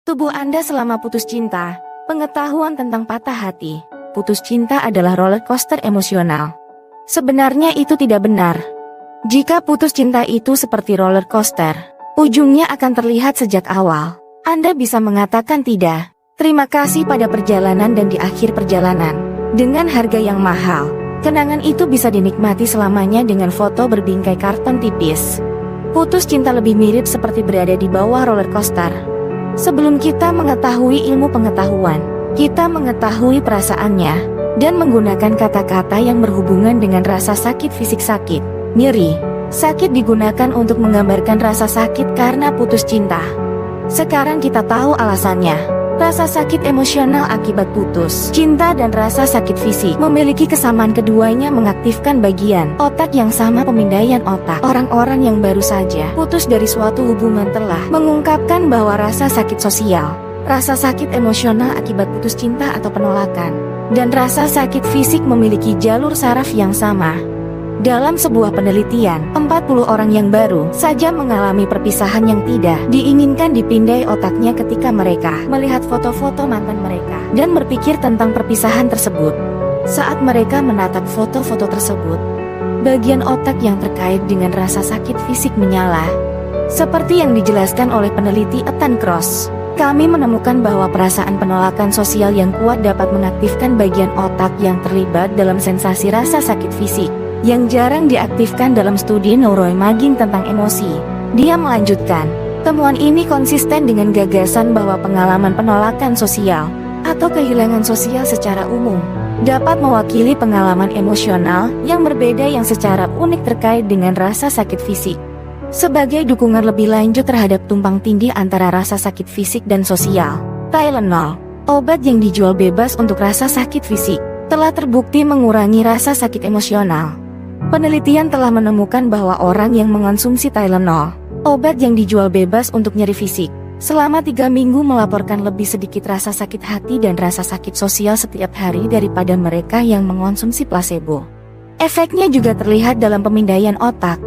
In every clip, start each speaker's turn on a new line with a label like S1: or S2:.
S1: Tubuh Anda selama putus cinta, pengetahuan tentang patah hati. Putus cinta adalah roller coaster emosional. Sebenarnya itu tidak benar. Jika putus cinta itu seperti roller coaster, ujungnya akan terlihat sejak awal. Anda bisa mengatakan tidak, terima kasih pada perjalanan dan di akhir perjalanan. Dengan harga yang mahal, kenangan itu bisa dinikmati selamanya dengan foto berbingkai karton tipis. Putus cinta lebih mirip seperti berada di bawah roller coaster. Sebelum kita mengetahui ilmu pengetahuan, kita mengetahui perasaannya, dan menggunakan kata-kata yang berhubungan dengan rasa sakit fisik sakit, nyeri. Sakit digunakan untuk menggambarkan rasa sakit karena putus cinta. Sekarang kita tahu alasannya. Rasa sakit emosional akibat putus cinta dan rasa sakit fisik memiliki kesamaan, keduanya mengaktifkan bagian otak yang sama, pemindaian otak. Orang-orang yang baru saja putus dari suatu hubungan telah mengungkapkan bahwa rasa sakit sosial, rasa sakit emosional akibat putus cinta atau penolakan, dan rasa sakit fisik memiliki jalur saraf yang sama. Dalam sebuah penelitian, 40 orang yang baru saja mengalami perpisahan yang tidak diinginkan dipindai otaknya ketika mereka melihat foto-foto mantan mereka dan berpikir tentang perpisahan tersebut. Saat mereka menatap foto-foto tersebut, bagian otak yang terkait dengan rasa sakit fisik menyala. Seperti yang dijelaskan oleh peneliti Ethan Kross, kami menemukan bahwa perasaan penolakan sosial yang kuat dapat mengaktifkan bagian otak yang terlibat dalam sensasi rasa sakit fisik, yang jarang diaktifkan dalam studi neuroimaging tentang emosi. Dia melanjutkan, temuan ini konsisten dengan gagasan bahwa pengalaman penolakan sosial atau kehilangan sosial secara umum dapat mewakili pengalaman emosional yang berbeda yang secara unik terkait dengan rasa sakit fisik. Sebagai dukungan lebih lanjut terhadap tumpang tindih antara rasa sakit fisik dan sosial, Tylenol, obat yang dijual bebas untuk rasa sakit fisik, telah terbukti mengurangi rasa sakit emosional. Penelitian telah menemukan bahwa orang yang mengonsumsi Tylenol, obat yang dijual bebas untuk nyeri fisik, selama 3 minggu melaporkan lebih sedikit rasa sakit hati dan rasa sakit sosial setiap hari daripada mereka yang mengonsumsi placebo. Efeknya juga terlihat dalam pemindaian otak.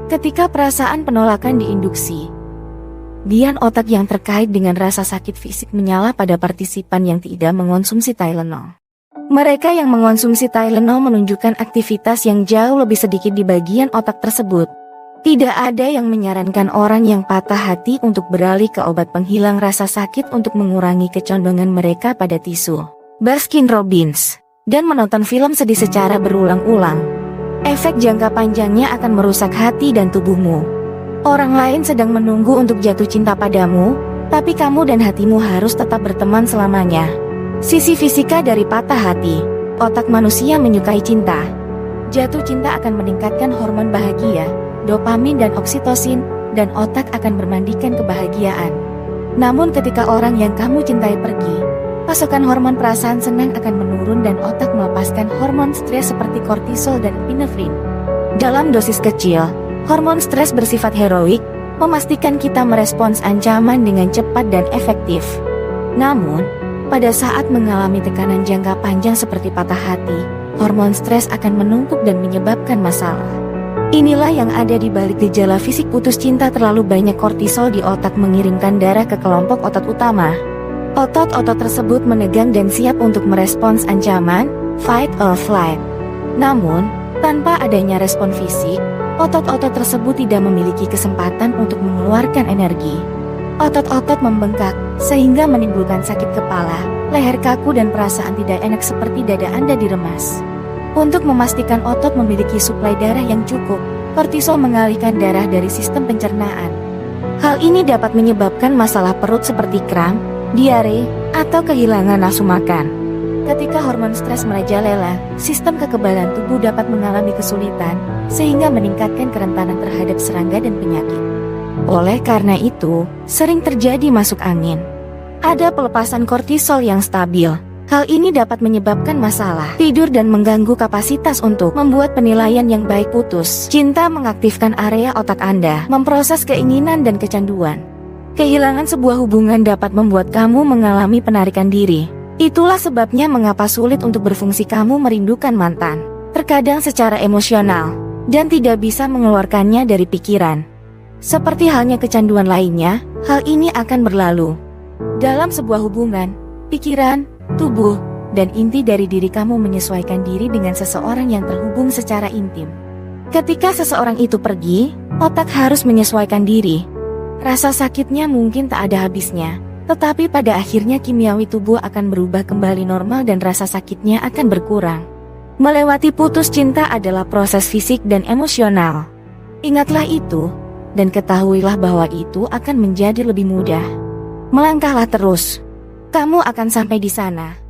S1: Ketika perasaan penolakan diinduksi, bagian otak yang terkait dengan rasa sakit fisik menyala pada partisipan yang tidak mengonsumsi Tylenol. Mereka yang mengonsumsi Tylenol menunjukkan aktivitas yang jauh lebih sedikit di bagian otak tersebut. Tidak ada yang menyarankan orang yang patah hati untuk beralih ke obat penghilang rasa sakit untuk mengurangi kecondongan mereka pada tisu, Baskin-Robbins, dan menonton film sedih secara berulang-ulang. Efek jangka panjangnya akan merusak hati dan tubuhmu. Orang lain sedang menunggu untuk jatuh cinta padamu, tapi kamu dan hatimu harus tetap berteman selamanya. Sisi fisika dari patah hati, otak manusia menyukai cinta. Jatuh cinta akan meningkatkan hormon bahagia, dopamin dan oksitosin, dan otak akan bermandikan kebahagiaan. Namun ketika orang yang kamu cintai pergi, pasokan hormon perasaan senang akan menurun dan otak melepaskan hormon stres seperti kortisol dan epinefrin. Dalam dosis kecil, hormon stres bersifat heroik, memastikan kita merespons ancaman dengan cepat dan efektif. Namun, pada saat mengalami tekanan jangka panjang seperti patah hati, hormon stres akan menumpuk dan menyebabkan masalah. Inilah yang ada di balik gejala fisik putus cinta. Terlalu banyak kortisol di otak mengirimkan darah ke kelompok otot utama. Otot-otot tersebut menegang dan siap untuk merespons ancaman, fight or flight. Namun, tanpa adanya respon fisik, otot-otot tersebut tidak memiliki kesempatan untuk mengeluarkan energi. Otot-otot membengkak, sehingga menimbulkan sakit kepala, leher kaku dan perasaan tidak enak seperti dada Anda diremas. Untuk memastikan otot memiliki suplai darah yang cukup, kortisol mengalihkan darah dari sistem pencernaan. Hal ini dapat menyebabkan masalah perut seperti kram, diare, atau kehilangan nafsu makan. Ketika hormon stres merajalela, sistem kekebalan tubuh dapat mengalami kesulitan, sehingga meningkatkan kerentanan terhadap serangga dan penyakit. Oleh karena itu, sering terjadi masuk angin. Ada pelepasan kortisol yang stabil. Hal ini dapat menyebabkan masalah tidur dan mengganggu kapasitas untuk membuat penilaian yang baik. Putus cinta mengaktifkan area otak Anda, memproses keinginan dan kecanduan. Kehilangan sebuah hubungan dapat membuat kamu mengalami penarikan diri. Itulah sebabnya mengapa sulit untuk berfungsi. Kamu merindukan mantan, terkadang secara emosional, dan tidak bisa mengeluarkannya dari pikiran. Seperti halnya kecanduan lainnya, hal ini akan berlalu. Dalam sebuah hubungan, pikiran, tubuh, dan inti dari diri kamu menyesuaikan diri dengan seseorang yang terhubung secara intim. Ketika seseorang itu pergi, otak harus menyesuaikan diri. Rasa sakitnya mungkin tak ada habisnya, tetapi pada akhirnya kimiawi tubuh akan berubah kembali normal dan rasa sakitnya akan berkurang. Melewati putus cinta adalah proses fisik dan emosional. Ingatlah itu, dan ketahuilah bahwa itu akan menjadi lebih mudah. Melangkahlah terus. Kamu akan sampai di sana.